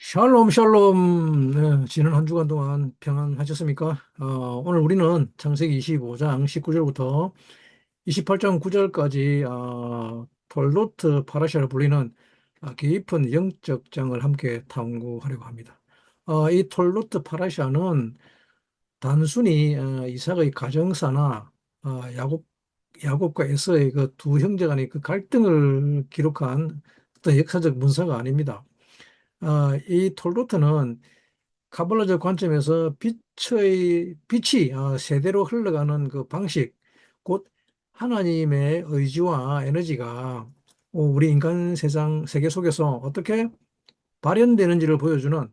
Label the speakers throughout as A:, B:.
A: 샬롬, 샬롬. 네, 지난 한 주간 동안 평안하셨습니까? 오늘 우리는 창세기 25장 19절부터 28장 9절까지 톨도트 파라샤를 불리는 깊은 영적 장을 함께 탐구하려고 합니다. 이 톨도트 파라샤는 단순히 이삭의 가정사나 야곱과 에서의 그 두 형제 간의 그 갈등을 기록한 어떤 역사적 문서가 아닙니다. 이 톨도트는 카발라적 관점에서 빛이 세대로 흘러가는 그 방식, 곧 하나님의 의지와 에너지가 우리 인간 세상 세계 속에서 어떻게 발현되는지를 보여주는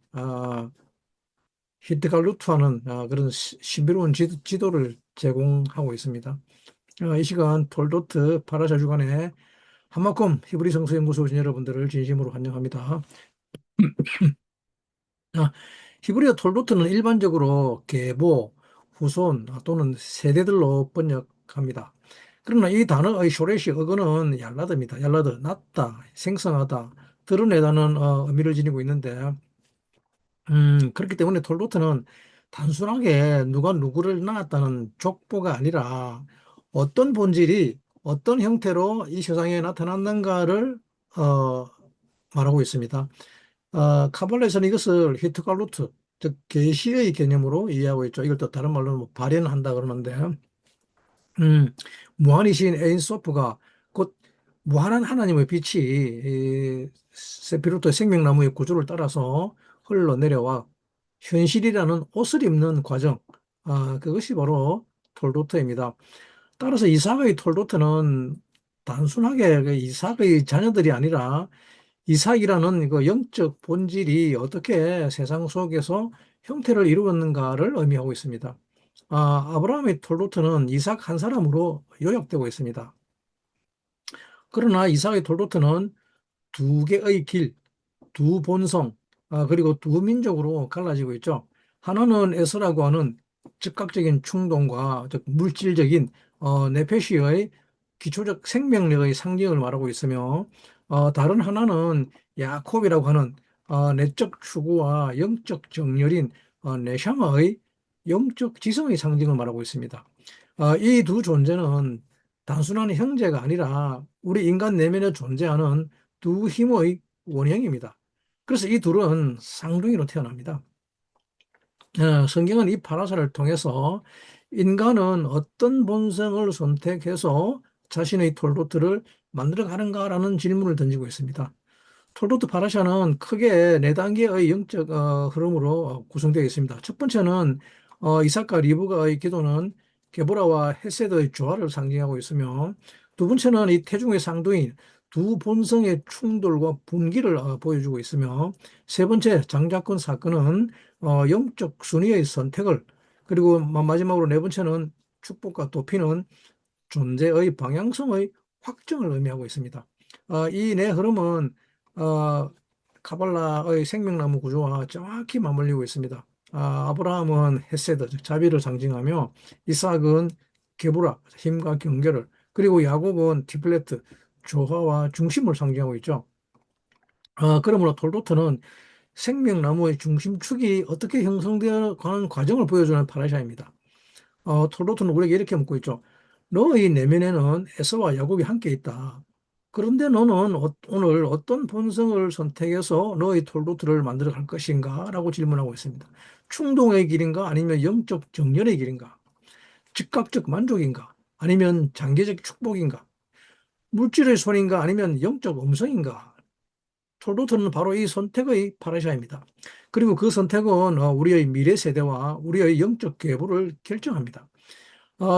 A: 히트갈루트하는 그런 신비로운 지도를 제공하고 있습니다. 이 시간 톨도트 파라샤 주간에 한마콤 히브리 성서연구소 오신 여러분들을 진심으로 환영합니다. 아, 히브리어 톨도트는 일반적으로 계보, 후손 또는 세대들로 번역합니다. 그러나 이 단어의 쇼레시 어근은 얄라드입니다. 얄라드, 낳다, 생성하다, 드러내다는 의미를 지니고 있는데, 그렇기 때문에 톨도트는 단순하게 누가 누구를 낳았다는 족보가 아니라 어떤 본질이 어떤 형태로 이 세상에 나타났는가를 어, 말하고 있습니다. 카발레에서는 이것을 히트갈루트, 즉 계시의 개념으로 이해하고 있죠. 이걸 또 다른 말로는 뭐 발현한다 그러는데, 음, 무한이신 에인소프가 곧 무한한 하나님의 빛이 이 세피로토 생명나무의 구조를 따라서 흘러내려와 현실이라는 옷을 입는 과정, 그것이 바로 톨도트입니다. 따라서 이삭의 톨도트는 단순하게 그 이삭의 자녀들이 아니라 이삭이라는 그 영적 본질이 어떻게 세상 속에서 형태를 이루었는가를 의미하고 있습니다. 아브라함의 톨도트는 이삭 한 사람으로 요약되고 있습니다. 그러나 이삭의 톨도트는 두 개의 길, 두 본성, 그리고 두 민족으로 갈라지고 있죠. 하나는 에서라고 하는 즉각적인 충동과 즉 물질적인 네페시의 기초적 생명력의 상징을 말하고 있으며, 다른 하나는 야콥이라고 하는 내적 추구와 영적 정열인 네샤마의 영적 지성의 상징을 말하고 있습니다. 이 두 존재는 단순한 형제가 아니라 우리 인간 내면에 존재하는 두 힘의 원형입니다. 그래서 이 둘은 쌍둥이로 태어납니다. 성경은 이 파라사를 통해서 인간은 어떤 본성을 선택해서 자신의 톨도트를 만들어 가는가라는 질문을 던지고 있습니다. 톨도트 파라샤는 크게 네 단계의 영적 흐름으로 구성되어 있습니다. 첫 번째는 이삭과 리브가의 기도는 게보라와 헤세드의 조화를 상징하고 있으며, 두 번째는 이 태중의 쌍둥이 두 본성의 충돌과 분기를 보여주고 있으며, 세 번째 장자권 사건은 영적 순위의 선택을, 그리고 마지막으로 네 번째는 축복과 도피는 존재의 방향성의 확정을 의미하고 있습니다. 이 네 흐름은 어, 카발라의 생명나무 구조와 정확히 맞물리고 있습니다. 아브라함은 헤세드, 즉 자비를 상징하며, 이삭은 게부라, 힘과 경계를, 그리고 야곱은 디플레트, 조화와 중심을 상징하고 있죠. 그러므로 톨도트는 생명나무의 중심축이 어떻게 형성되어 가는 과정을 보여주는 파라샤입니다. 톨로트는 우리에게 이렇게 묻고 있죠. 너의 내면에는 에서와 야곱이 함께 있다. 그런데 너는 오늘 어떤 본성을 선택해서 너의 톨로트를 만들어 갈 것인가? 라고 질문하고 있습니다. 충동의 길인가? 아니면 영적 정열의 길인가? 즉각적 만족인가? 아니면 장기적 축복인가? 물질의 손인가? 아니면 영적 음성인가? 톨로트는 바로 이 선택의 파라샤입니다. 그리고 그 선택은 우리의 미래 세대와 우리의 영적 계보를 결정합니다.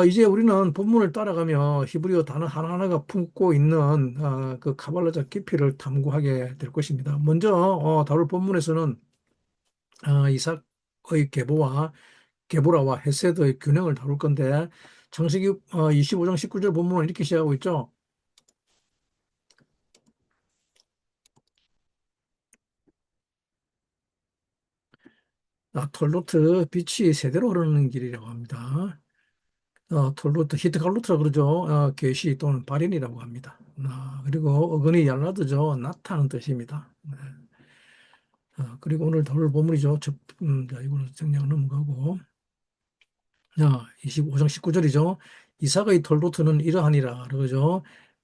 A: 이제 우리는 본문을 따라가며 히브리어 단어 하나하나가 품고 있는 그 카발라적 깊이를 탐구하게 될 것입니다. 먼저 다룰 본문에서는 이삭의 계보와 게보라와 헤세드의 균형을 다룰 건데, 창세기 25장 19절 본문은 이렇게 시작하고 있죠. 톨로트 빛이 세대로 흐르는 길이라고 합니다. 톨로트 히트갈루트라 그러죠. 계시 또는 발현이라고 합니다. 그리고 어근이 얄라드죠. 나타는 뜻입니다. 네. 그리고 오늘 다룰 보물이죠. 자, 이거는 정리하고 넘어가고. 자, 25장 19절이죠. 이삭의 톨도트는 이러하니라. 그러죠.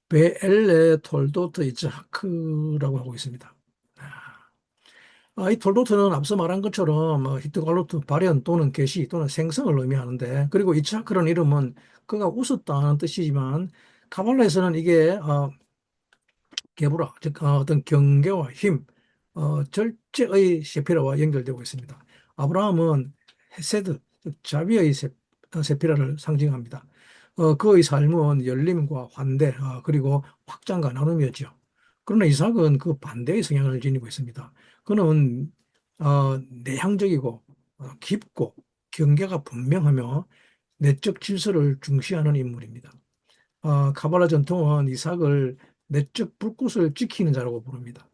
A: 베엘레 톨도트 이츠하크라고 하고 있습니다. 이 톨도트는 앞서 말한 것처럼 히트갈로트 발현 또는 계시 또는 생성을 의미하는데, 그리고 이츠하크라는 이름은 그가 웃었다는 뜻이지만 카발라에서는 이게 게부라, 즉 어떤 경계와 힘, 절제의 세피라와 연결되고 있습니다. 아브라함은 헤세드, 즉 자비의 세피라를 상징합니다. 그의 삶은 열림과 환대, 그리고 확장과 나눔이었죠. 그러나 이삭은 그 반대의 성향을 지니고 있습니다. 그는 내향적이고 깊고 경계가 분명하며 내적 질서를 중시하는 인물입니다. 카발라 전통은 이삭을 내적 불꽃을 지키는 자라고 부릅니다.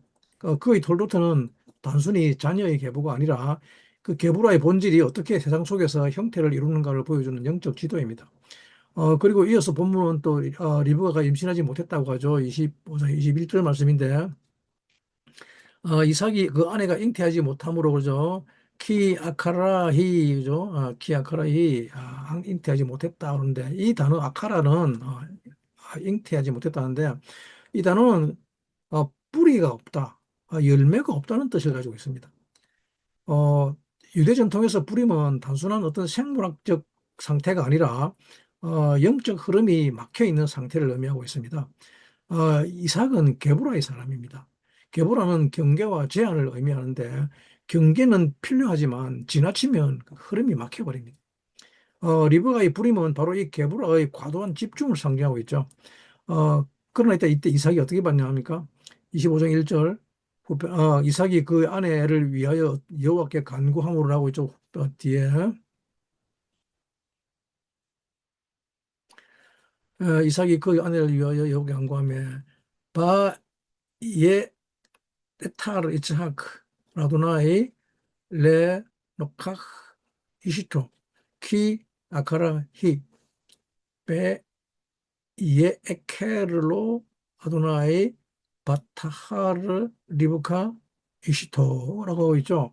A: 그의 톨도트는 단순히 자녀의 계보가 아니라 그 계보라의 본질이 어떻게 세상 속에서 형태를 이루는가를 보여주는 영적 지도입니다. 그리고 이어서 본문은 또 리브가가 임신하지 못했다고 하죠. 25장 21절 말씀인데, 이삭이 그 아내가 잉태하지 못함으로 그죠. 키 아카라히 그죠. 키 아카라히 잉태하지 못했다 그러는데, 이 단어 아카라는 잉태하지 못했다는데, 이 단어는 뿌리가 없다, 열매가 없다는 뜻을 가지고 있습니다. 어, 유대 전통에서 뿌림은 단순한 어떤 생물학적 상태가 아니라 영적 흐름이 막혀 있는 상태를 의미하고 있습니다. 이삭은 게보라의 사람입니다. 게보라는 경계와 제한을 의미하는데, 경계는 필요하지만 지나치면 그 흐름이 막혀버립니다. 리브가의 부림은 바로 이 게보라의 과도한 집중을 상징하고 있죠. 그러나 이때 이삭이 어떻게 받냐 합니까? 25장 1절 이삭이 그 아내를 위하여 여호와께 간구함으로 하고 있죠. 뒤에 이삭이 그 아내를 위하여 여호와께 간구하며 바예 에타르 이츠하크 라도나이 레 노카흐 이시토 키 아카라 히베 예 에케르로 아도나이 바타하르 리브카 이시토라고 하고 있죠.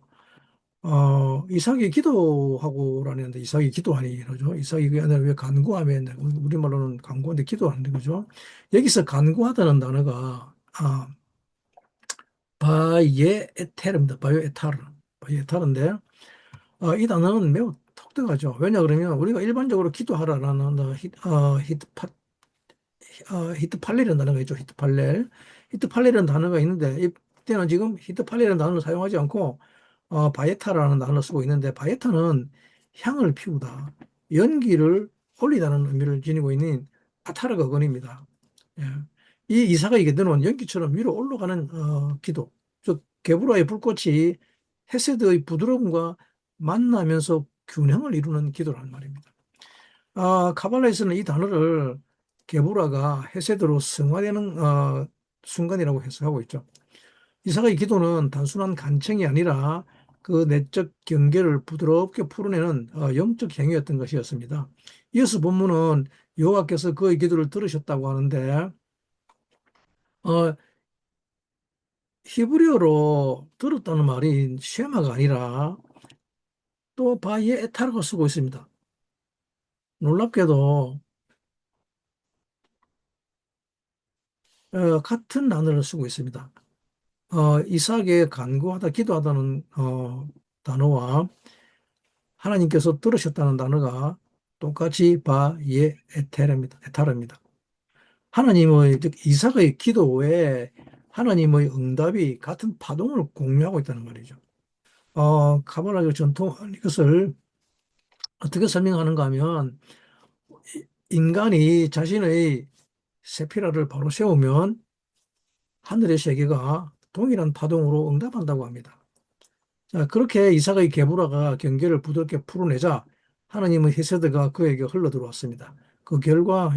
A: 이삭이 기도하고라는데 이삭이 기도하니 그러죠. 이삭이 그 아니라 왜 간구하면 우리말로는 간구인데 기도하는데 그죠. 여기서 간구하다는 단어가 바예에테르입니다. 바예에타르. 바예에타르인데 이 단어는 매우 독특하죠. 왜냐 그러면 우리가 일반적으로 기도하라라는 히트팔렐이라는 단어가 있죠. 히트팔렐. 히트팔렐이라는 단어가 있는데 이때는 지금 히트팔렐이라는 단어를 사용하지 않고 바에타라는 단어를 쓰고 있는데, 바에타는 향을 피우다, 연기를 올리다는 의미를 지니고 있는 아타르가 근입니다. 예. 이 이사가 이게 넣은 연기처럼 위로 올라가는 기도, 즉 게브라의 불꽃이 헤세드의 부드러움과 만나면서 균형을 이루는 기도라는 말입니다. 카발라에서는 이 단어를 게브라가 헤세드로 승화되는 순간이라고 해석하고 있죠. 이사가의 기도는 단순한 간청이 아니라 그 내적 경계를 부드럽게 풀어내는 영적 행위였던 것이었습니다. 이어서 본문은 여호와께서 그의 기도를 들으셨다고 하는데, 어, 히브리어로 들었다는 말이 쉐마가 아니라 또 바이에 에타르고 쓰고 있습니다. 놀랍게도 같은 단어를 쓰고 있습니다. 이삭에 간구하다, 기도하다는 단어와 하나님께서 들으셨다는 단어가 똑같이 바예 에타르입니다. 하나님의, 즉 이삭의 기도에 하나님의 응답이 같은 파동을 공유하고 있다는 말이죠. 카발라적 전통은 이것을 어떻게 설명하는가 하면, 인간이 자신의 세피라를 바로 세우면 하늘의 세계가 동일한 파동으로 응답한다고 합니다. 자, 그렇게 이삭의 게브라가 경계를 부드럽게 풀어내자 하나님의 헤세드가 그에게 흘러 들어왔습니다. 그 결과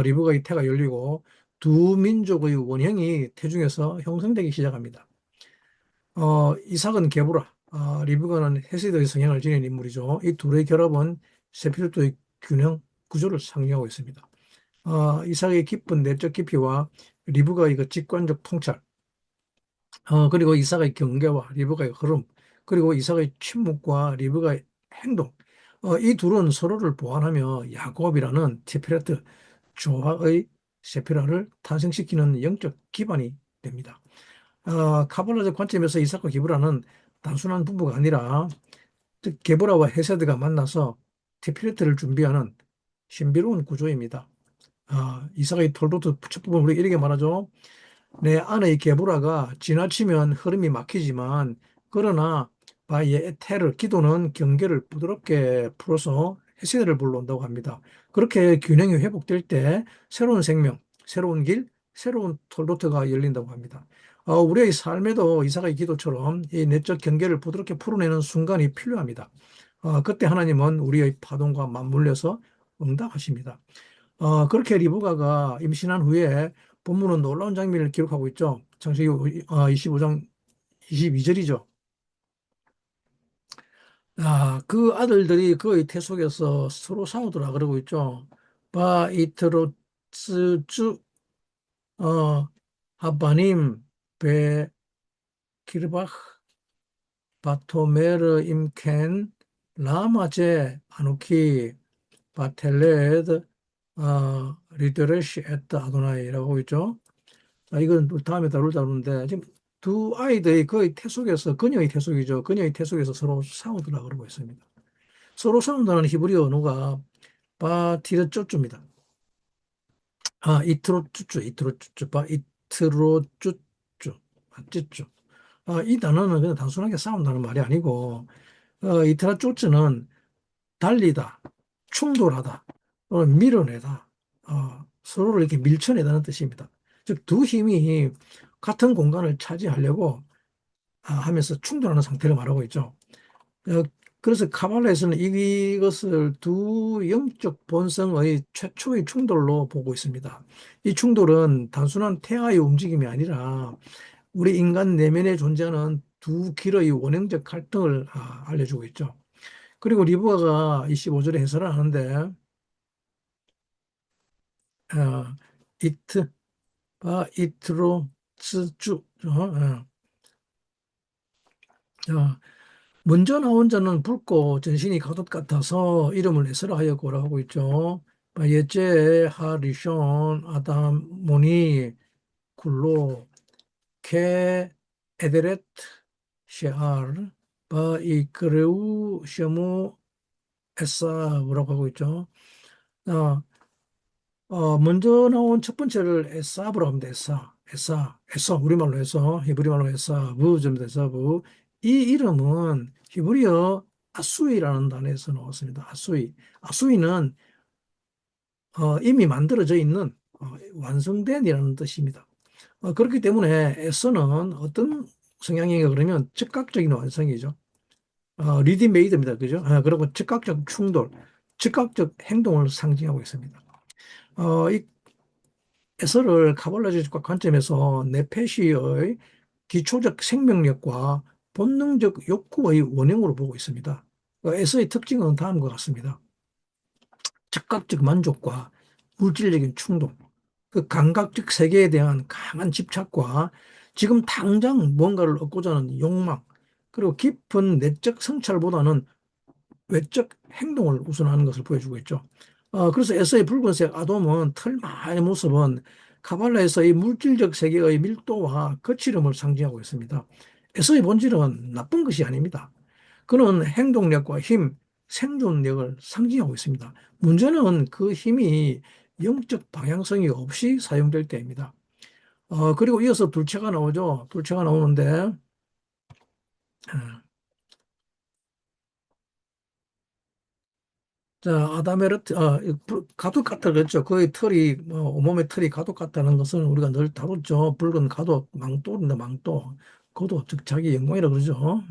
A: 리브가의 태가 열리고 두 민족의 원형이 태중에서 형성되기 시작합니다. 이삭은 게브라, 리브가는 헤세드의 성향을 지닌 인물이죠. 이 둘의 결합은 세필도의 균형 구조를 상징하고 있습니다. 이삭의 깊은 내적 깊이와 리브가의 그 직관적 통찰, 그리고 이삭의 경계와 리브가의 흐름, 그리고 이삭의 침묵과 리브가의 행동. 이 둘은 서로를 보완하며 야곱이라는 티페레트 조화의 세피라를 탄생시키는 영적 기반이 됩니다. 카발라적 관점에서 이삭과 기브라는 단순한 부부가 아니라 즉 게보라와 헤세드가 만나서 티피레트를 준비하는 신비로운 구조입니다. 이삭의 톨도트 첫 부분 우리 이렇게 말하죠. 내 아내의 게보라가 지나치면 흐름이 막히지만 그러나 바의 에테르 기도는 경계를 부드럽게 풀어서 헤세드를 불러온다고 합니다. 그렇게 균형이 회복될 때 새로운 생명, 새로운 길, 새로운 톨로트가 열린다고 합니다. 우리의 삶에도 이사가의 기도처럼 이 내적 경계를 부드럽게 풀어내는 순간이 필요합니다. 그때 하나님은 우리의 파동과 맞물려서 응답하십니다. 그렇게 리브가가 임신한 후에 본문은 놀라운 장면을 기록하고 있죠. 창세기 25장 22절이죠. 그 아들들이 그의 태속에서 서로 싸우더라 그러고 있죠. 바이트로츠주 하바님 베 키르바흐 바토메르 임켄 라마제 아누키 바텔레드 리드레시 에트 아도나이라고 하고 있죠. 이건 다음에 다루는데 지금 두 아이들이 거의 태속에서 그녀의 태속이죠. 그녀의 태속에서 서로 싸우더라 그러고 있습니다. 서로 싸운다는 히브리어 언어가 바티르쪼쭈입니다. 이트로쭈쭈, 이트로쭈쭈, 쭈쭈. 이 단어는 그냥 단순하게 싸운다는 말이 아니고, 이트라쪼쭈는 달리다, 충돌하다, 또는 밀어내다, 서로를 이렇게 밀쳐내다는 뜻입니다. 즉, 두 힘이 같은 공간을 차지하려고 하면서 충돌하는 상태를 말하고 있죠. 어, 그래서 카발라에서는 이것을 두 영적 본성의 최초의 충돌로 보고 있습니다. 이 충돌은 단순한 태아의 움직임이 아니라 우리 인간 내면에 존재하는 두 길의 원형적 갈등을 알려주고 있죠. 그리고 리브가가 25절에 해설을 하는데 어, 이트 이트로 스주 먼저 나온 자는 붉고 전신이 가옷 같아서 이름을 에스라하였고라 하고 있죠. 바예제 하리숑 아담모니 굴로 케 에데렛 셰알 바이크레우 셰무 에사라고 하고 있죠. 어, 먼저 나온 첫 번째를 에사브라고 합니다. 에사, 우리말로 해서 히브리말로 에사브 좀 에사브. 이 이름은 히브리어 아수이라는 단어에서 나왔습니다. 아수이는 이미 만들어져 있는 완성된이라는 뜻입니다. 그렇기 때문에 에서는 어떤 성향인가 그러면 즉각적인 완성이죠. 리디메이드입니다. 그죠? 그리고 즉각적 충돌, 즉각적 행동을 상징하고 있습니다. 이 에서를 카발라주의적 관점에서 네페시의 기초적 생명력과 본능적 욕구의 원형으로 보고 있습니다. 에서의 특징은 다음과 같습니다. 즉각적 만족과 물질적인 충동, 그 감각적 세계에 대한 강한 집착과 지금 당장 뭔가를 얻고자 하는 욕망, 그리고 깊은 내적 성찰보다는 외적 행동을 우선하는 것을 보여주고 있죠. 그래서 에서의 붉은색 아돔은 털마의 모습은 카발라에서의 물질적 세계의 밀도와 거칠음을 상징하고 있습니다. 에서의 본질은 나쁜 것이 아닙니다. 그는 행동력과 힘, 생존력을 상징하고 있습니다. 문제는 그 힘이 영적 방향성이 없이 사용될 때입니다. 그리고 이어서 둘째가 나오죠. 둘째가 나오는데, 어, 자, 아다메르트, 가독 같다 그랬죠. 거의 털이, 온몸에 털이 가독 같다는 것은 우리가 늘 다뤘죠. 붉은 가독, 망토인데 망토. 그도 즉 자기 영광이라 그러죠.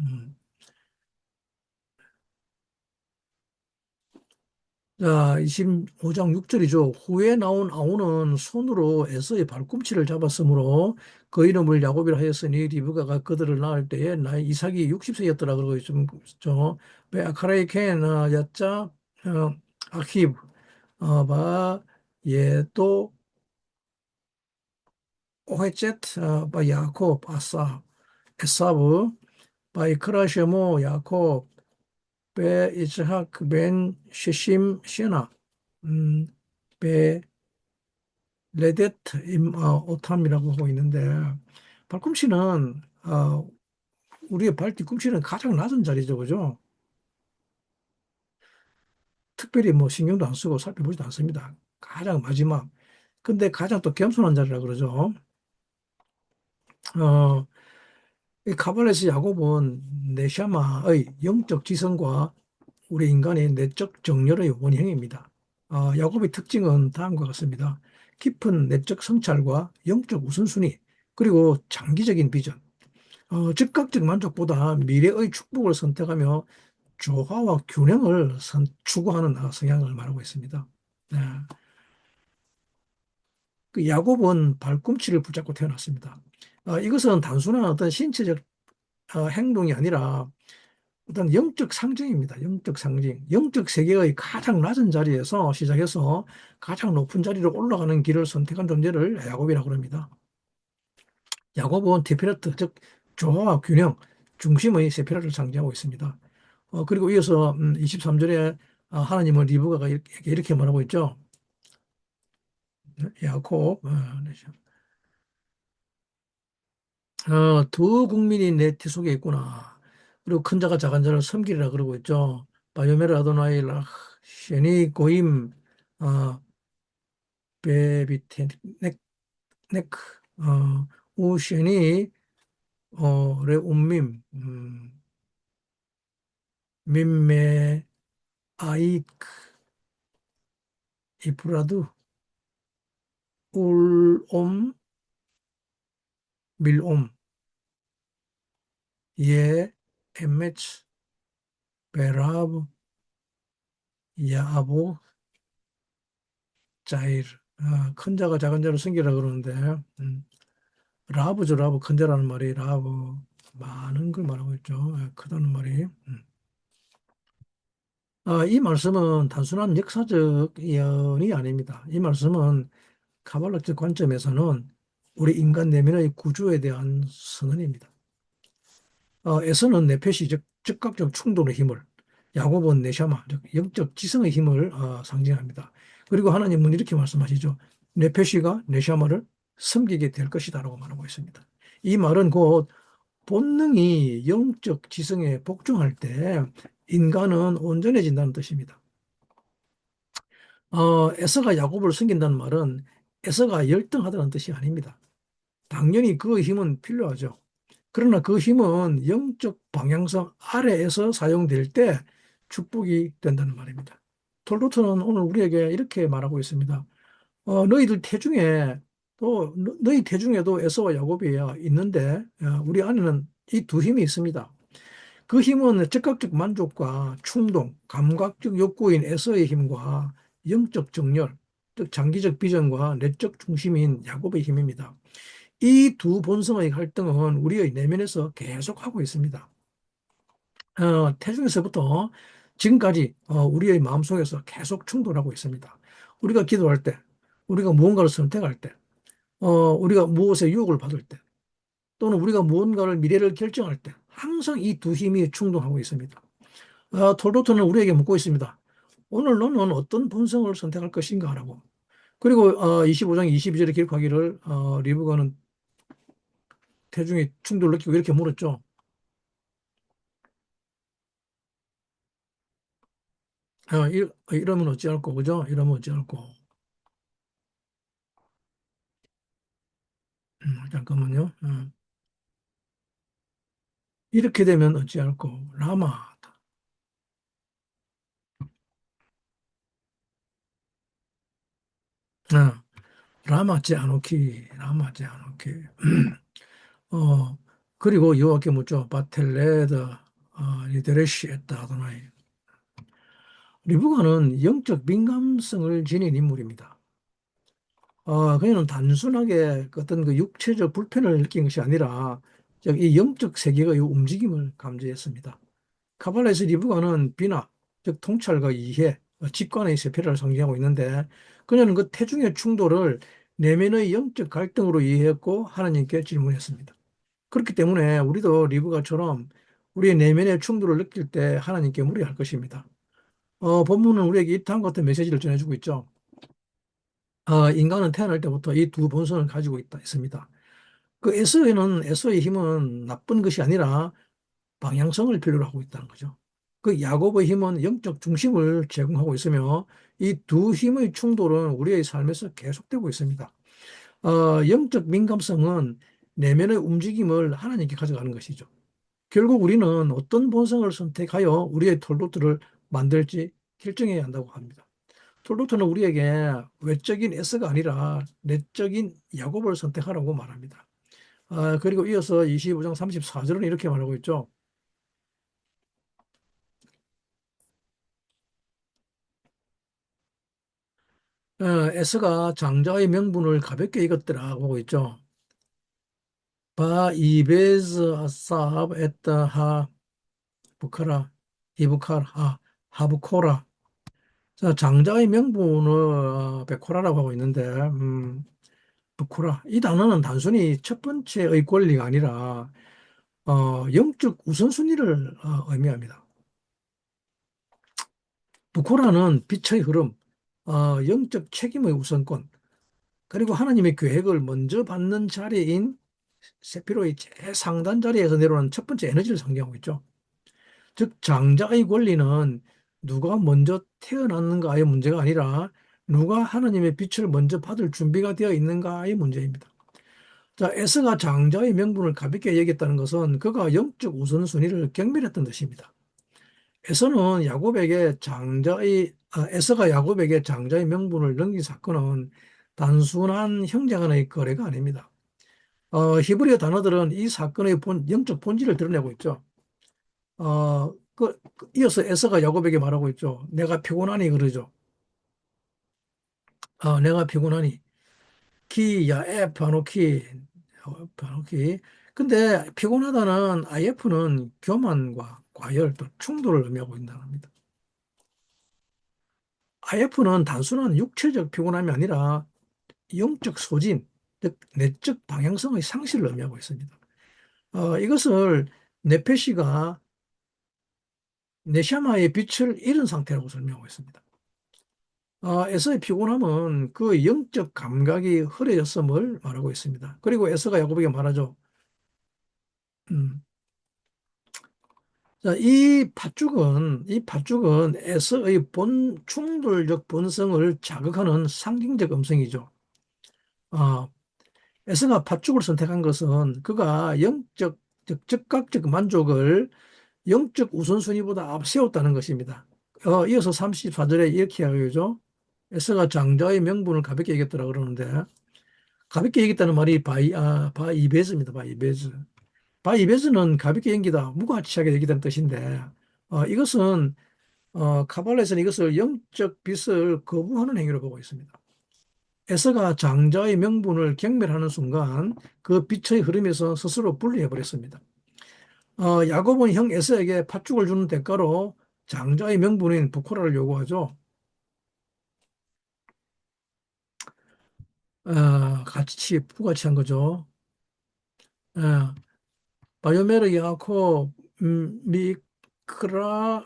A: 자, 25장 6절이죠. 후에 나온 아우는 손으로 에서의 발꿈치를 잡았으므로 그 이름을 야곱이라 하였으니 리브가가 그들을 낳을 때에 나이 이삭이 60세였더라 그러고 있죠. 베아카라이 켄 야짜 아히브 바 예또 오헤젯 바 야곱 아사 에사브, 바이크라 셰모 야콥, 베 이스하크 벤 시심 시나, 음, 베 레데트 오탐이라고 하고 있는데, 발꿈치는 우리의 발 뒤꿈치는 가장 낮은 자리죠, 그죠? 특별히 뭐 신경도 안 쓰고 살펴보지도 않습니다. 가장 마지막. 근데 가장 또 겸손한 자리라 그러죠. 어, 이 카발레스 야곱은 네샤마의 영적 지성과 우리 인간의 내적 정열의 원형입니다. 야곱의 특징은 다음과 같습니다. 깊은 내적 성찰과 영적 우선순위, 그리고 장기적인 비전, 즉각적 만족보다 미래의 축복을 선택하며 조화와 균형을 추구하는 성향을 말하고 있습니다. 네. 그 야곱은 발꿈치를 붙잡고 태어났습니다. 이것은 단순한 어떤 신체적 행동이 아니라 어떤 영적 상징입니다. 영적 상징. 영적 세계의 가장 낮은 자리에서 시작해서 가장 높은 자리로 올라가는 길을 선택한 존재를 야곱이라고 합니다. 야곱은 티페레트, 즉 조화와 균형, 중심의 세피라를 상징하고 있습니다. 그리고 이어서 23절에 하나님은 리브가가 이렇게 말하고 있죠. 야곱, 두 국민이 내 티 속에 있구나. 그리고 큰 자가 작은 자를 섬기리라 그러고 있죠. 바요메르 아도나이 라 셰니 고임 베비테 네크 우셰니 레um밈 밈메 아이크 이프라두 울옴 밀옴 예 에메츠 베라브 야보 자이르. 큰 자가 작은 자를 섬기라 그러는데 라브죠. 라브. 큰 자라는 말이 라브. 많은 걸 말하고 있죠. 크다는 말이. 이 말씀은 단순한 역사적 예언이 아닙니다. 이 말씀은 카발락적 관점에서는 우리 인간 내면의 구조에 대한 선언입니다. 에서는 네페시, 즉 즉각적 충돌의 힘을, 야곱은 네샤마, 즉 영적 지성의 힘을 상징합니다. 그리고 하나님은 이렇게 말씀하시죠. 네페시가 네샤마를 섬기게 될 것이다라고 말하고 있습니다. 이 말은 곧 본능이 영적 지성에 복종할 때 인간은 온전해진다는 뜻입니다. 에서가 야곱을 섬긴다는 말은 에서가 열등하다는 뜻이 아닙니다. 당연히 그 힘은 필요하죠. 그러나 그 힘은 영적 방향성 아래에서 사용될 때 축복이 된다는 말입니다. 톨로트는 오늘 우리에게 이렇게 말하고 있습니다. 너희들 태중에 너희 태중에도 에서와 야곱이 있는데 우리 안에는 이 두 힘이 있습니다. 그 힘은 즉각적 만족과 충동, 감각적 욕구인 에서의 힘과 영적 정열, 즉 장기적 비전과 내적 중심인 야곱의 힘입니다. 이 두 본성의 활동은 우리의 내면에서 계속하고 있습니다. 태중에서부터 지금까지 우리의 마음속에서 계속 충돌하고 있습니다. 우리가 기도할 때, 우리가 무언가를 선택할 때, 우리가 무엇에 유혹을 받을 때, 또는 우리가 무언가를 미래를 결정할 때 항상 이 두 힘이 충돌하고 있습니다. 톨로트는 우리에게 묻고 있습니다. 오늘 너는 어떤 본성을 선택할 것인가 라고. 그리고 25장 22절에 기록하기를 리브가는 태중에 충돌을 느끼고 이렇게 물었죠. 이러면 어찌할꼬, 그죠? 이러면 어찌할꼬. 잠깐만요. 이렇게 되면 어찌할꼬. 라마. 어, 라마지 아노키, 라마지 아노키. 어, 그리고 여호와께 묻죠. 바텔레드, 리데레시 에따 아도나이. 리브가는 영적 민감성을 지닌 인물입니다. 그녀는 단순하게 어떤 그 육체적 불편을 느낀 것이 아니라 이 영적 세계의 움직임을 감지했습니다. 카발라에서 리브가는 비나, 즉 통찰과 이해, 직관의 세페라를 상징하고 있는데 그녀는 그 태중의 충돌을 내면의 영적 갈등으로 이해했고 하나님께 질문했습니다. 그렇기 때문에 우리도 리브가처럼 우리의 내면의 충돌을 느낄 때 하나님께 물어야 할 것입니다. 본문은 우리에게 이타임 같은 메시지를 전해주고 있죠. 인간은 태어날 때부터 이 두 본성을 가지고 있습니다. 그 에서의 힘은 나쁜 것이 아니라 방향성을 필요로 하고 있다는 거죠. 그 야곱의 힘은 영적 중심을 제공하고 있으며 이 두 힘의 충돌은 우리의 삶에서 계속되고 있습니다. 영적 민감성은 내면의 움직임을 하나님께 가져가는 것이죠. 결국 우리는 어떤 본성을 선택하여 우리의 톨로트를 만들지 결정해야 한다고 합니다. 톨로트는 우리에게 외적인 에서가 아니라 내적인 야곱을 선택하라고 말합니다. 그리고 이어서 25장 34절은 이렇게 말하고 있죠. 에스가 장자의 명분을 가볍게 읽었더라고 하고 있죠. 바 이베즈 아삽 에따 하 부카라 이부카라 하부코라. 자, 장자의 명분을 베코라라고 하고 있는데 부코라 이 단어는 단순히 첫 번째의 권리가 아니라 영적 우선순위를 의미합니다. 부코라는 빛의 흐름, 영적 책임의 우선권, 그리고 하나님의 계획을 먼저 받는 자리인 세피로의 최상단 자리에서 내려오는 첫 번째 에너지를 상징하고 있죠. 즉, 장자의 권리는 누가 먼저 태어났는가의 문제가 아니라 누가 하나님의 빛을 먼저 받을 준비가 되어 있는가의 문제입니다. 자, 에스가 장자의 명분을 가볍게 여겼다는 것은 그가 영적 우선순위를 경멸했던 뜻입니다. 에서가 야곱에게 장자의 명분을 넘긴 사건은 단순한 형제 간의 거래가 아닙니다. 히브리어 단어들은 이 사건의 영적 본질을 드러내고 있죠. 이어서 에서가 야곱에게 말하고 있죠. 내가 피곤하니 그러죠. 내가 피곤하니. 야에 바노키. 근데 피곤하다는 IF는 교만과 과열 또 충돌을 의미하고 있다는 겁니다. IF는 단순한 육체적 피곤함이 아니라 영적 소진, 즉 내적 방향성의 상실을 의미하고 있습니다. 이것을 네페시가 네샤마의 빛을 잃은 상태라고 설명하고 있습니다. 에서의 피곤함은 그 영적 감각이 흐려졌음을 말하고 있습니다. 그리고 에서가 야곱에게 말하죠. 음, 자, 이 팥죽은 에서의 충돌적 본성을 자극하는 상징적 음성이죠. 아, 에서가 팥죽을 선택한 것은 그가 즉 즉각적 만족을 영적 우선순위보다 앞세웠다는 것입니다. 이어서 34절에 이렇게 하죠. 에서가 장자의 명분을 가볍게 얘기했더라 그러는데 가볍게 얘기했다는 말이 바이베즈입니다. 바이베즈. 바이베즈는 가볍게 연기다, 무가치하게 얘기다는 뜻인데 이것은 카발레에서는 이것을 영적 빛을 거부하는 행위로 보고 있습니다. 에서가 장자의 명분을 경멸하는 순간 그 빛의 흐름에서 스스로 분리해 버렸습니다. 야곱은 형 에서에게 팥죽을 주는 대가로 장자의 명분인 부코라를 요구하죠. 같이 부가치한 거죠. 어, 바요메르 야코 미크라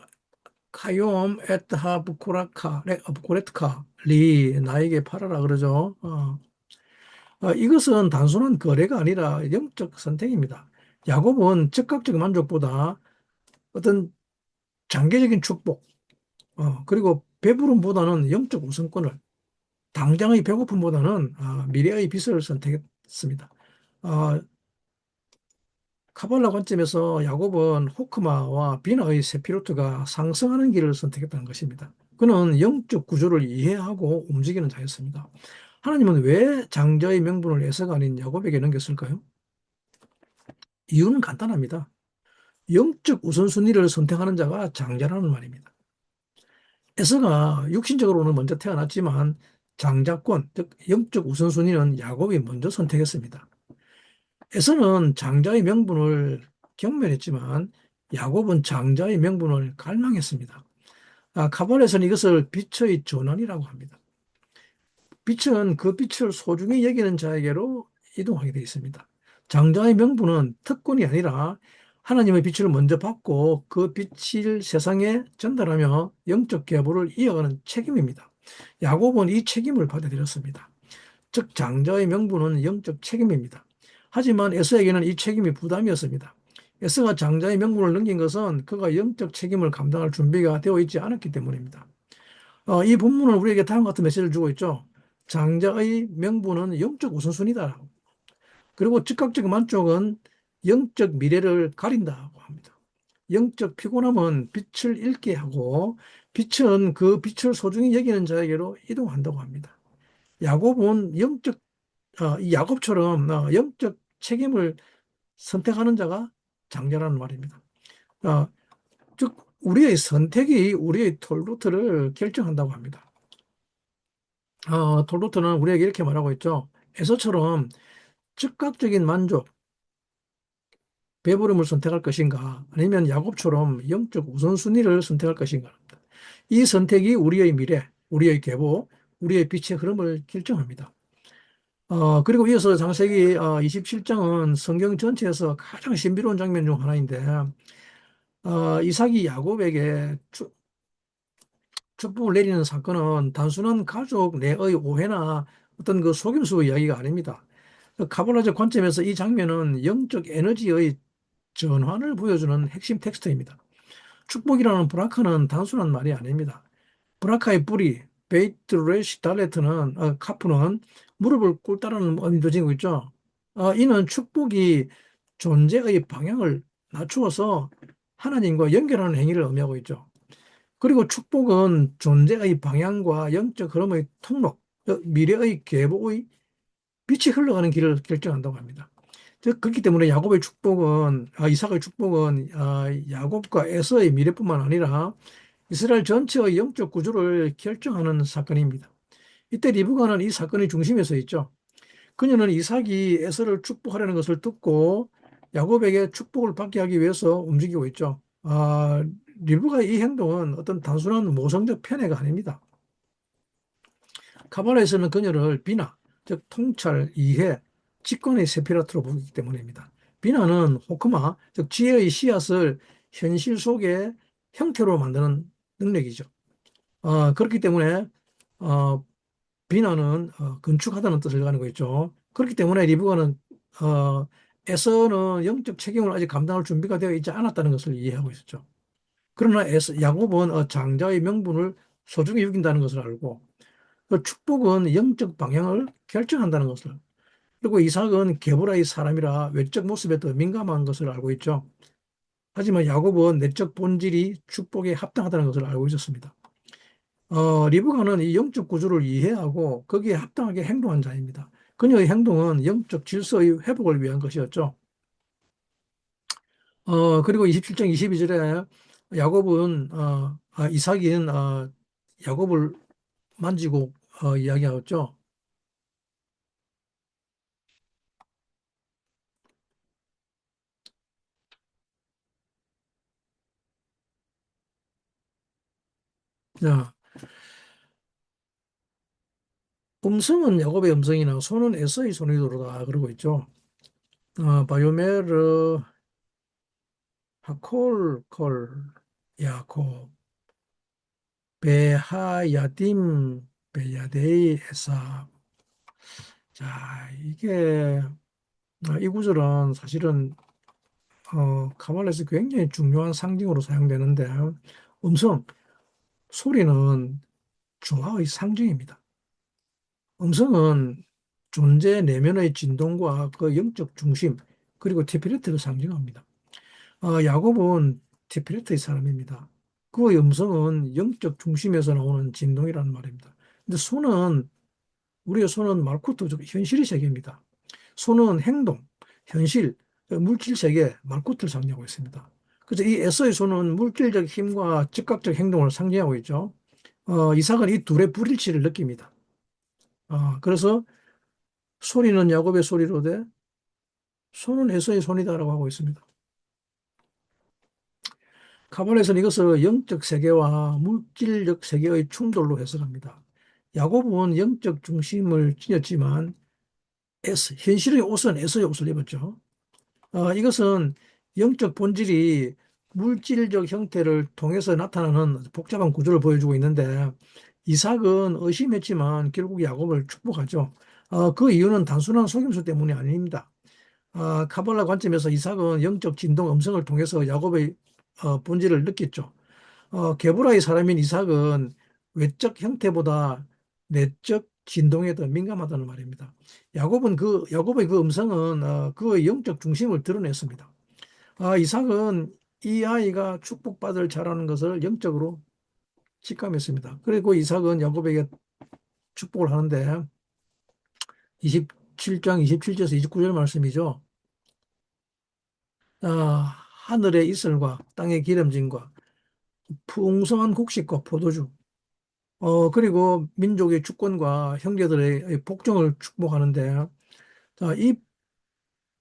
A: 카욤 에트하 부코레트카 리 나에게 팔아라 그러죠. 이것은 단순한 거래가 아니라 영적 선택입니다. 야곱은 즉각적 만족보다 어떤 장기적인 축복, 그리고 배부름보다는 영적 우선권을, 당장의 배고픔보다는 미래의 빛을 선택했습니다. 어, 카발라 관점에서 야곱은 호크마와 비나의 세피로트가 상승하는 길을 선택했다는 것입니다. 그는 영적 구조를 이해하고 움직이는 자였습니다. 하나님은 왜 장자의 명분을 에서가 아닌 야곱에게 넘겼을까요? 이유는 간단합니다. 영적 우선순위를 선택하는 자가 장자라는 말입니다. 에서가 육신적으로는 먼저 태어났지만 장자권, 즉 영적 우선순위는 야곱이 먼저 선택했습니다. 에서는 장자의 명분을 경멸했지만 야곱은 장자의 명분을 갈망했습니다. 카발에서는 이것을 빛의 전환이라고 합니다. 빛은 그 빛을 소중히 여기는 자에게로 이동하게 되어 있습니다. 장자의 명분은 특권이 아니라 하나님의 빛을 먼저 받고 그 빛을 세상에 전달하며 영적 계보를 이어가는 책임입니다. 야곱은 이 책임을 받아들였습니다. 즉 장자의 명분은 영적 책임입니다. 하지만 에서에게는 이 책임이 부담이었습니다. 에서가 장자의 명분을 넘긴 것은 그가 영적 책임을 감당할 준비가 되어 있지 않았기 때문입니다. 이 본문은 우리에게 다음과 같은 메시지를 주고 있죠. 장자의 명분은 영적 우선순위다. 그리고 즉각적 만족은 영적 미래를 가린다고 합니다. 영적 피곤함은 빛을 잃게 하고 빛은 그 빛을 소중히 여기는 자에게로 이동한다고 합니다. 야곱은 이 야곱처럼 영적 책임을 선택하는 자가 장자라는 말입니다. 어, 즉 우리의 선택이 우리의 톨루트를 결정한다고 합니다. 톨루트는 우리에게 이렇게 말하고 있죠. 에서처럼 즉각적인 만족, 배부름을 선택할 것인가 아니면 야곱처럼 영적 우선순위를 선택할 것인가. 이 선택이 우리의 미래, 우리의 계보, 우리의 빛의 흐름을 결정합니다. 그리고 이어서 창세기 27장은 성경 전체에서 가장 신비로운 장면 중 하나인데 이삭이 야곱에게 축복을 내리는 사건은 단순한 가족 내의 오해나 어떤 그 속임수 이야기가 아닙니다. 그 카발라적 관점에서 이 장면은 영적 에너지의 전환을 보여주는 핵심 텍스트입니다. 축복이라는 브라카는 단순한 말이 아닙니다. 브라카의 뿌리, 베이트 레시 달레트는, 카프는 무릎을 꿇다라는 의미도 지니고 있죠. 이는 축복이 존재의 방향을 낮추어서 하나님과 연결하는 행위를 의미하고 있죠. 그리고 축복은 존재의 방향과 영적 흐름의 통로, 미래의 계보의 빛이 흘러가는 길을 결정한다고 합니다. 그렇기 때문에 이삭의 축복은 야곱과 에서의 미래뿐만 아니라 이스라엘 전체의 영적 구조를 결정하는 사건입니다. 이때 리브가는 이 사건의 중심에 서 있죠. 그녀는 이삭이 에서를 축복하려는 것을 듣고 야곱에게 축복을 받게 하기 위해서 움직이고 있죠. 리브가의 이 행동은 어떤 단순한 모성적 편애가 아닙니다. 카발라에서는 그녀를 비나, 즉 통찰, 이해, 직관의 세피라트로 보기 때문입니다. 비나는 호크마, 즉 지혜의 씨앗을 현실 속의 형태로 만드는 능력이죠. 그렇기 때문에 어, 비나는 건축하다는 뜻을 가지고 있죠. 그렇기 때문에 리브가는 어, 에서는 영적 책임을 아직 감당할 준비가 되어 있지 않았다는 것을 이해하고 있었죠. 그러나 야곱은 장자의 명분을 소중히 여긴다는 것을 알고 그 축복은 영적 방향을 결정한다는 것을 그리고 이삭은 게보라의 사람이라 외적 모습에 더 민감한 것을 알고 있죠. 하지만 야곱은 내적 본질이 축복에 합당하다는 것을 알고 있었습니다. 리브가는 이 영적 구조를 이해하고 거기에 합당하게 행동한 자입니다. 그녀의 행동은 영적 질서의 회복을 위한 것이었죠. 그리고 27장 22절에 이삭인 야곱을 만지고 이야기하였죠. 자, 음성은 야곱의 음성이나 손은 에서의 손이로다 그러고 있죠. 바요메르 하콜 야곱 베하야딤 베야데이 에사. 자, 이 구절은 사실은 카발라에서 굉장히 중요한 상징으로 사용되는데 음성, 소리는 조화의 상징입니다. 음성은 존재 내면의 진동과 그 영적 중심 그리고 티피레트를 상징합니다. 야곱은 티피레트의 사람입니다. 그의 음성은 영적 중심에서 나오는 진동이라는 말입니다. 근데 우리의 손은 말쿠트, 즉 현실의 세계입니다. 손은 행동, 현실, 물질 세계, 말쿠트를 상징하고 있습니다. 그래서 이 에서의 손은 물질적 힘과 즉각적 행동을 상징하고 있죠. 이삭은 이 둘의 불일치를 느낍니다. 그래서 소리는 야곱의 소리로 돼 손은 에서의 손이다라고 하고 있습니다. 카발에서는 이것을 영적 세계와 물질적 세계의 충돌로 해석합니다. 야곱은 영적 중심을 지녔지만 현실의 옷은 S의 옷을 입었죠. 이것은 영적 본질이 물질적 형태를 통해서 나타나는 복잡한 구조를 보여주고 있는데 이삭은 의심했지만 결국 야곱을 축복하죠. 그 이유는 단순한 속임수 때문이 아닙니다. 카발라 관점에서 이삭은 영적 진동 음성을 통해서 야곱의 본질을 느꼈죠. 게보라의 사람인 이삭은 외적 형태보다 내적 진동에 더 민감하다는 말입니다. 야곱의 그 음성은 그의 영적 중심을 드러냈습니다. 이삭은 이 아이가 축복받을 자라는 것을 영적으로 직감했습니다. 그리고 이삭은 야곱에게 축복을 하는데 27장 27절에서 29절 말씀이죠. 하늘의 이슬과 땅의 기름짐과 풍성한 곡식과 포도주 그리고 민족의 주권과 형제들의 복종을 축복하는데 이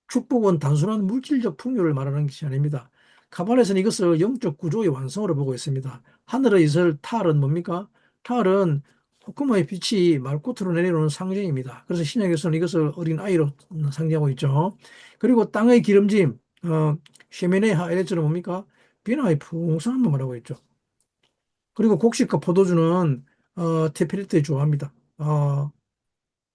A: 축복은 단순한 물질적 풍요를 말하는 것이 아닙니다. 카발에서는 이것을 영적 구조의 완성으로 보고 있습니다. 하늘의 이슬 탈은 뭡니까? 탈은 호크마의 빛이 말꽃으로 내려오는 상징입니다. 그래서 신약에서는 이것을 어린 아이로 상징하고 있죠. 그리고 땅의 기름짐, 쉐미네 하엘레츠는 뭡니까? 비나의 풍성함을 말하고 있죠. 그리고 곡식과 포도주는 테필리트에 좋아합니다.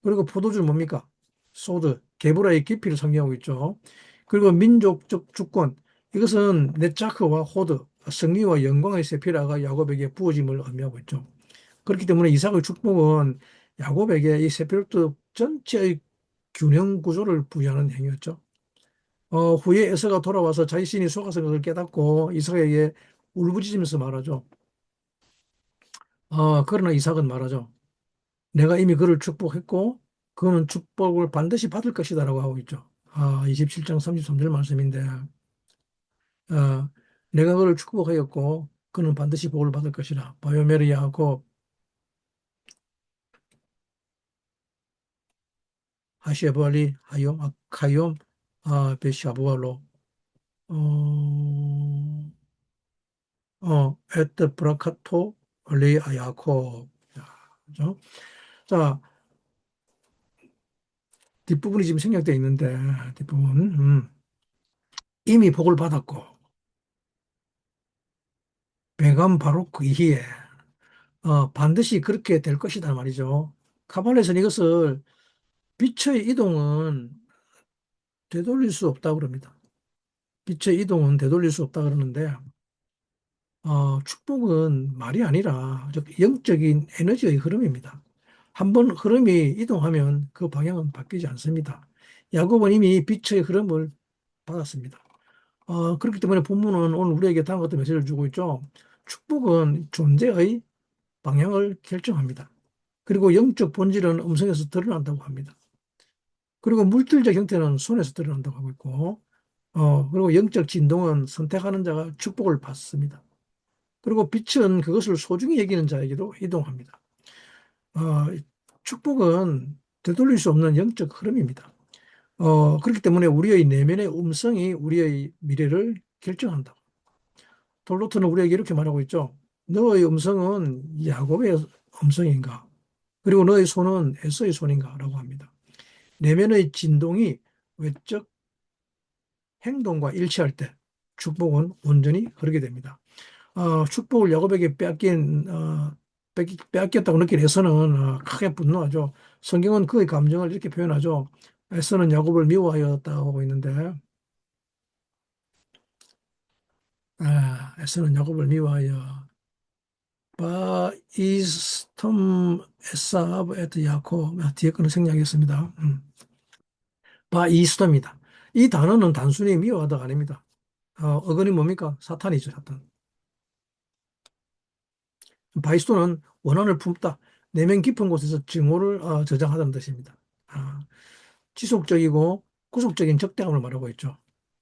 A: 그리고 포도주는 뭡니까? 소드, 게브라의 깊이를 상징하고 있죠. 그리고 민족적 주권, 이것은 네차크와 호드, 승리와 영광의 세피라가 야곱에게 부어짐을 의미하고 있죠. 그렇기 때문에 이삭의 축복은 야곱에게 이 세피로트 전체의 균형 구조를 부여하는 행위였죠. 후에 에서가 돌아와서 자신이 속아서 것을 깨닫고 이삭에게 울부짖으면서 말하죠. 그러나 이삭은 말하죠. 내가 이미 그를 축복했고 그는 축복을 반드시 받을 것이다라고 하고 있죠. 27장 33절 말씀인데 내가 그를 축복하였고 그는 반드시 복을 받을 것이라. 바요메리아하고 하시에브알리 하욤 카욤 베샤부알로 에트 브라카토 레 아야코. 자, 그죠? 자, 뒷부분이 지금 생략되어 있는데 뒷부분 이미 복을 받았고 배감 바로 그 이후에 반드시 그렇게 될 것이다 말이죠. 카발레에서는 이것을 빛의 이동은 되돌릴 수 없다고 그럽니다. 빛의 이동은 되돌릴 수 없다 그러는데 축복은 말이 아니라 즉 영적인 에너지의 흐름입니다. 한번 흐름이 이동하면 그 방향은 바뀌지 않습니다. 야곱은 이미 빛의 흐름을 받았습니다. 그렇기 때문에 본문은 오늘 우리에게 다음과 같은 메시지를 주고 있죠. 축복은 존재의 방향을 결정합니다. 그리고 영적 본질은 음성에서 드러난다고 합니다. 그리고 물질적 형태는 손에서 드러난다고 하고 있고, 그리고 영적 진동은 선택하는 자가 축복을 받습니다. 그리고 빛은 그것을 소중히 여기는 자에게도 이동합니다. 어, 축복은 되돌릴 수 없는 영적 흐름입니다. 그렇기 때문에 우리의 내면의 음성이 우리의 미래를 결정한다. 돌로트는 우리에게 이렇게 말하고 있죠. 너의 음성은 야곱의 음성인가? 그리고 너의 손은 에서의 손인가? 라고 합니다. 내면의 진동이 외적 행동과 일치할 때 축복은 온전히 흐르게 됩니다. 축복을 야곱에게 빼앗겼다고 느낀 에서는 크게 분노하죠. 성경은 그의 감정을 이렇게 표현하죠. 에서는 야곱을 미워하였다고 하고 있는데, 에서는 야곱을 미워하여 바이스톰 에사브 에트 야곱 뒤에 거는 생략했습니다. 바이스톰입니다. 이 단어는 단순히 미워하다가 아닙니다. 어근이 뭡니까? 사탄이죠, 사탄. 바이스톤은 원한을 품다. 내면 깊은 곳에서 증오를 저장하다는 뜻입니다. 아, 지속적이고 구속적인 적대감을 말하고 있죠.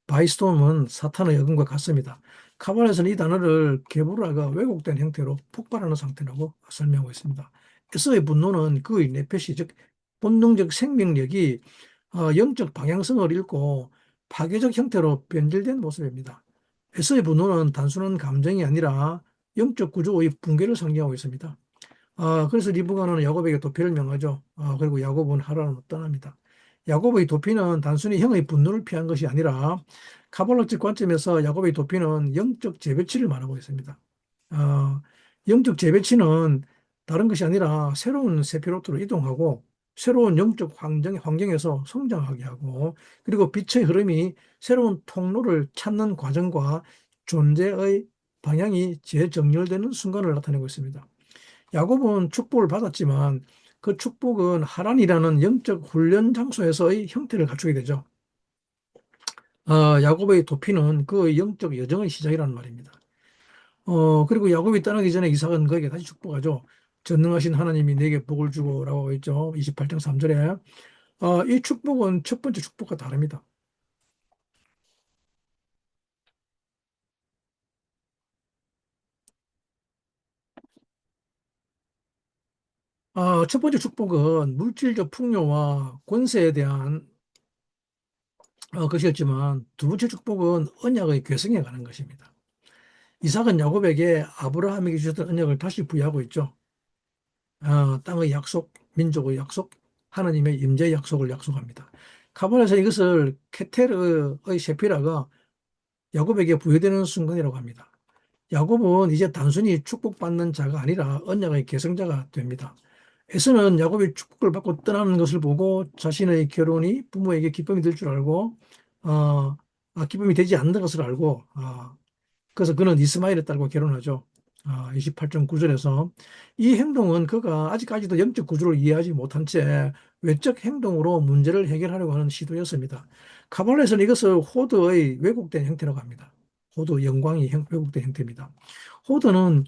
A: 바이스톰은 사탄의 어근과 같습니다. 카발에서는 이 단어를 게브라가 왜곡된 형태로 폭발하는 상태라고 설명하고 있습니다. 에서의 분노는 그의 내패시, 즉 본능적 생명력이 영적 방향성을 잃고 파괴적 형태로 변질된 모습입니다. 에서의 분노는 단순한 감정이 아니라 영적 구조의 붕괴를 상징하고 있습니다. 그래서 리브가는 야곱에게 도피를 명하죠. 그리고 야곱은 하란으로 떠납니다. 야곱의 도피는 단순히 형의 분노를 피한 것이 아니라 카발로적 관점에서 야곱의 도피는 영적 재배치를 말하고 있습니다. 어, 영적 재배치는 다른 것이 아니라 새로운 세피로트로 이동하고 새로운 영적 환경에서 성장하게 하고 그리고 빛의 흐름이 새로운 통로를 찾는 과정과 존재의 방향이 재정렬되는 순간을 나타내고 있습니다. 야곱은 축복을 받았지만 그 축복은 하란이라는 영적 훈련 장소에서의 형태를 갖추게 되죠. 야곱의 도피는 그 영적 여정의 시작이라는 말입니다. 그리고 야곱이 떠나기 전에 이삭은 그에게 다시 축복하죠. 전능하신 하나님이 내게 복을 주고라고 했죠. 28장 3절에. 이 축복은 첫 번째 축복과 다릅니다. 첫 번째 축복은 물질적 풍요와 권세에 대한 것이었지만 두 번째 축복은 언약의 계승에 관한 것입니다. 이삭은 야곱에게 아브라함에게 주셨던 언약을 다시 부여하고 있죠. 땅의 약속, 민족의 약속, 하나님의 임재의 약속을 약속합니다. 카발에서 이것을 케테르의 세피라가 야곱에게 부여되는 순간이라고 합니다. 야곱은 이제 단순히 축복받는 자가 아니라 언약의 계승자가 됩니다. 에서는 야곱이 축복을 받고 떠나는 것을 보고 자신의 결혼이 부모에게 기쁨이 될 줄 알고 기쁨이 되지 않는 것을 알고 그래서 그는 이스마엘에 딸과 결혼하죠. 28장 9절에서 이 행동은 그가 아직까지도 영적 구조를 이해하지 못한 채 외적 행동으로 문제를 해결하려고 하는 시도였습니다. 카발레에서는 이것을 호드의 왜곡된 형태라고 합니다. 호드 영광이 왜곡된 형태입니다. 호드는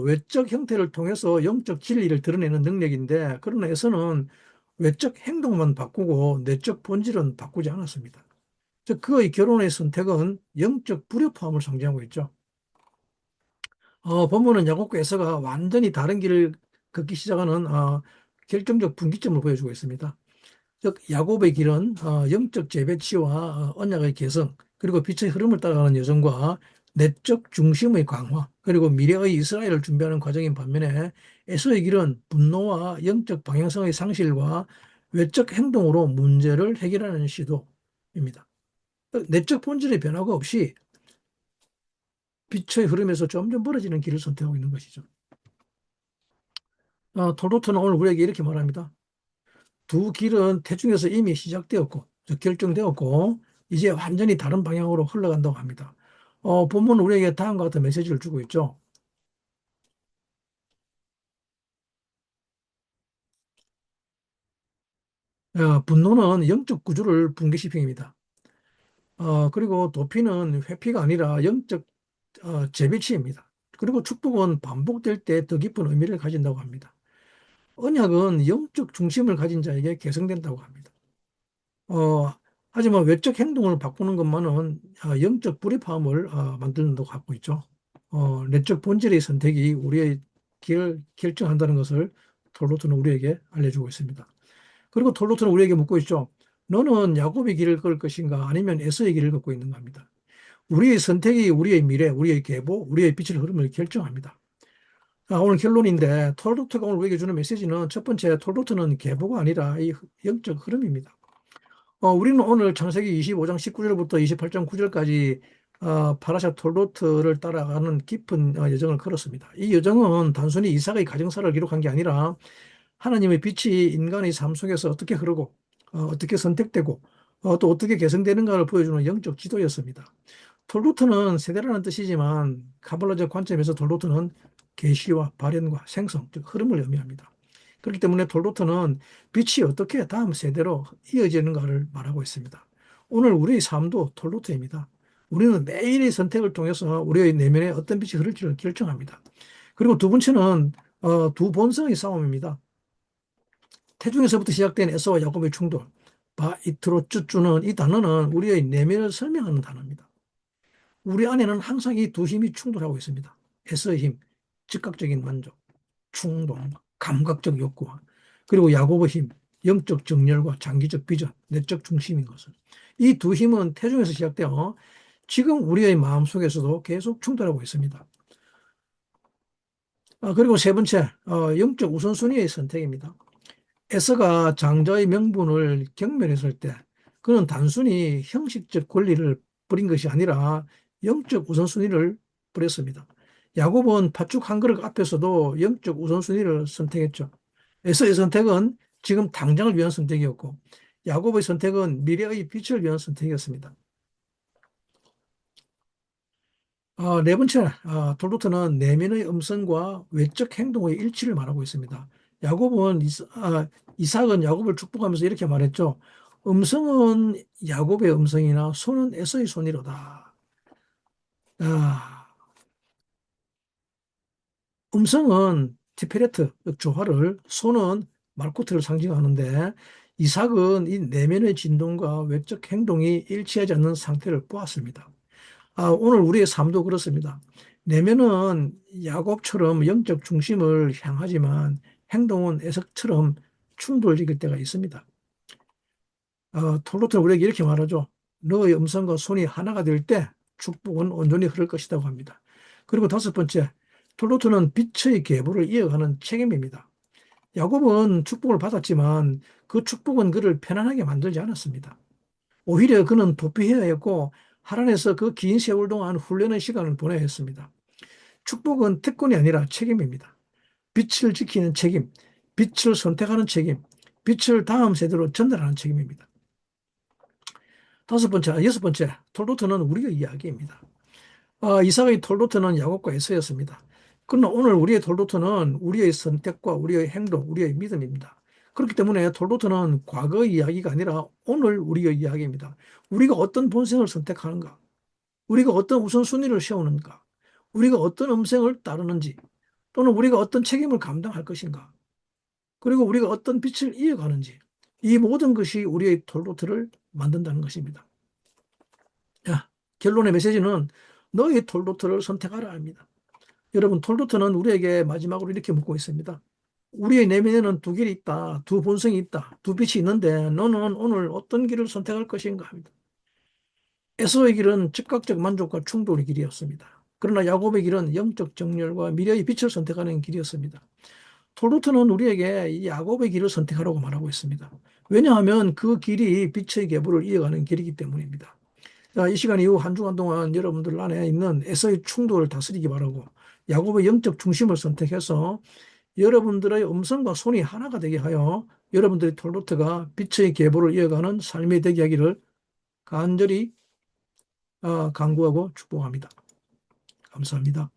A: 외적 형태를 통해서 영적 진리를 드러내는 능력인데 그러나 에서는 외적 행동만 바꾸고 내적 본질은 바꾸지 않았습니다. 즉 그의 결혼의 선택은 영적 불협화음을 상징하고 있죠. 본문은 야곱과 에서가 완전히 다른 길을 걷기 시작하는 결정적 분기점을 보여주고 있습니다. 즉 야곱의 길은 영적 재배치와 언약의 개성 그리고 빛의 흐름을 따라가는 여정과 내적 중심의 강화 그리고 미래의 이스라엘을 준비하는 과정인 반면에 에서의 길은 분노와 영적 방향성의 상실과 외적 행동으로 문제를 해결하는 시도입니다. 내적 본질의 변화가 없이 빛의 흐름에서 점점 멀어지는 길을 선택하고 있는 것이죠. 톨도트는 오늘 우리에게 이렇게 말합니다. 두 길은 태중에서 이미 시작되었고, 결정되었고, 이제 완전히 다른 방향으로 흘러간다고 합니다. 본문은 우리에게 다음과 같은 메시지를 주고 있죠. 분노는 영적 구조를 붕괴시킵니다. 그리고 도피는 회피가 아니라 영적 재배치입니다. 그리고 축복은 반복될 때 더 깊은 의미를 가진다고 합니다. 언약은 영적 중심을 가진 자에게 계승된다고 합니다. 어, 하지만 외적 행동을 바꾸는 것만은 영적 불협화음을 만드는 것 같고 있죠. 내적 본질의 선택이 우리의 길을 결정한다는 것을 톨로트는 우리에게 알려주고 있습니다. 그리고 톨로트는 우리에게 묻고 있죠. 너는 야곱의 길을 걸을 것인가 아니면 에서의 길을 걷고 있는가 합니다. 우리의 선택이 우리의 미래, 우리의 계보, 우리의 빛의 흐름을 결정합니다. 오늘 결론인데 톨로트가 오늘 우리에게 주는 메시지는 첫 번째 톨로트는 계보가 아니라 이 영적 흐름입니다. 우리는 오늘 창세기 25장 19절부터 28장 9절까지 파라샤 톨로트를 따라가는 깊은 여정을 걸었습니다. 이 여정은 단순히 이삭의 가정사를 기록한 게 아니라 하나님의 빛이 인간의 삶 속에서 어떻게 흐르고 어떻게 선택되고 또 어떻게 개성되는가를 보여주는 영적 지도였습니다. 톨루트는 세대라는 뜻이지만 카발라적 관점에서 톨루트는 계시와 발현과 생성, 즉 흐름을 의미합니다. 그렇기 때문에 톨루트는 빛이 어떻게 다음 세대로 이어지는가를 말하고 있습니다. 오늘 우리의 삶도 톨루트입니다. 우리는 매일의 선택을 통해서 우리의 내면에 어떤 빛이 흐를지를 결정합니다. 그리고 두 번째는 두 본성의 싸움입니다. 태중에서부터 시작된 에서와 야곱의 충돌. 바이트로 쭈쭈는 이 단어는 우리의 내면을 설명하는 단어입니다. 우리 안에는 항상 이 두 힘이 충돌하고 있습니다. 에서의 힘, 즉각적인 만족, 충동, 감각적 욕구와 그리고 야곱의 힘, 영적 정열과 장기적 비전, 내적 중심인 것을. 이 두 힘은 태중에서 시작되어 지금 우리의 마음속에서도 계속 충돌하고 있습니다. 그리고 세 번째, 영적 우선순위의 선택입니다. 에서가 장자의 명분을 경멸했을 때 그는 단순히 형식적 권리를 버린 것이 아니라 영적 우선순위를 버렸습니다. 야곱은 팥죽 한 그릇 앞에서도 영적 우선순위를 선택했죠. 에서의 선택은 지금 당장을 위한 선택이었고 야곱의 선택은 미래의 빛을 위한 선택이었습니다. 네 번째, 돌로트는 내면의 음성과 외적 행동의 일치를 말하고 있습니다. 야곱은 이삭은 야곱을 축복하면서 이렇게 말했죠. 음성은 야곱의 음성이나 손은 에서의 손이로다. 아, 음성은 티페레트, 즉 조화를, 손은 말코트를 상징하는데 이삭은 이 내면의 진동과 외적 행동이 일치하지 않는 상태를 보았습니다. 오늘 우리의 삶도 그렇습니다. 내면은 야곱처럼 영적 중심을 향하지만 행동은 에석처럼 충돌적일 때가 있습니다. 톨로트는 우리에게 이렇게 말하죠. 너의 음성과 손이 하나가 될 때 축복은 온전히 흐를 것이라고 합니다. 그리고 다섯 번째, 톨로트는 빛의 계보를 이어가는 책임입니다. 야곱은 축복을 받았지만 그 축복은 그를 편안하게 만들지 않았습니다. 오히려 그는 도피해야 했고 하란에서 그 긴 세월 동안 훈련의 시간을 보내야 했습니다. 축복은 특권이 아니라 책임입니다. 빛을 지키는 책임, 빛을 선택하는 책임, 빛을 다음 세대로 전달하는 책임입니다. 여섯 번째, 톨로트는 우리의 이야기입니다. 이삭의 톨로트는 야곱과 에서였습니다. 그러나 오늘 우리의 톨로트는 우리의 선택과 우리의 행동, 우리의 믿음입니다. 그렇기 때문에 톨로트는 과거의 이야기가 아니라 오늘 우리의 이야기입니다. 우리가 어떤 본성을 선택하는가? 우리가 어떤 우선순위를 세우는가? 우리가 어떤 음성을 따르는지, 또는 우리가 어떤 책임을 감당할 것인가? 그리고 우리가 어떤 빛을 이어가는지, 이 모든 것이 우리의 톨로트를 만든다는 것입니다. 자, 결론의 메시지는 너의 톨로트를 선택하라 합니다. 여러분, 톨로트는 우리에게 마지막으로 이렇게 묻고 있습니다. 우리의 내면에는 두 길이 있다, 두 본성이 있다, 두 빛이 있는데 너는 오늘 어떤 길을 선택할 것인가 합니다. 에서의 길은 즉각적 만족과 충돌의 길이었습니다. 그러나 야곱의 길은 영적 정렬과 미래의 빛을 선택하는 길이었습니다. 톨루트는 우리에게 이 야곱의 길을 선택하라고 말하고 있습니다. 왜냐하면 그 길이 빛의 계보를 이어가는 길이기 때문입니다. 자, 이 시간 이후 한 주간 동안 여러분들 안에 있는 에서의 충돌을 다스리기 바라고 야곱의 영적 중심을 선택해서 여러분들의 음성과 손이 하나가 되게 하여 여러분들의 톨루트가 빛의 계보를 이어가는 삶이 되게 하기를 간절히 간구하고 축복합니다. 감사합니다.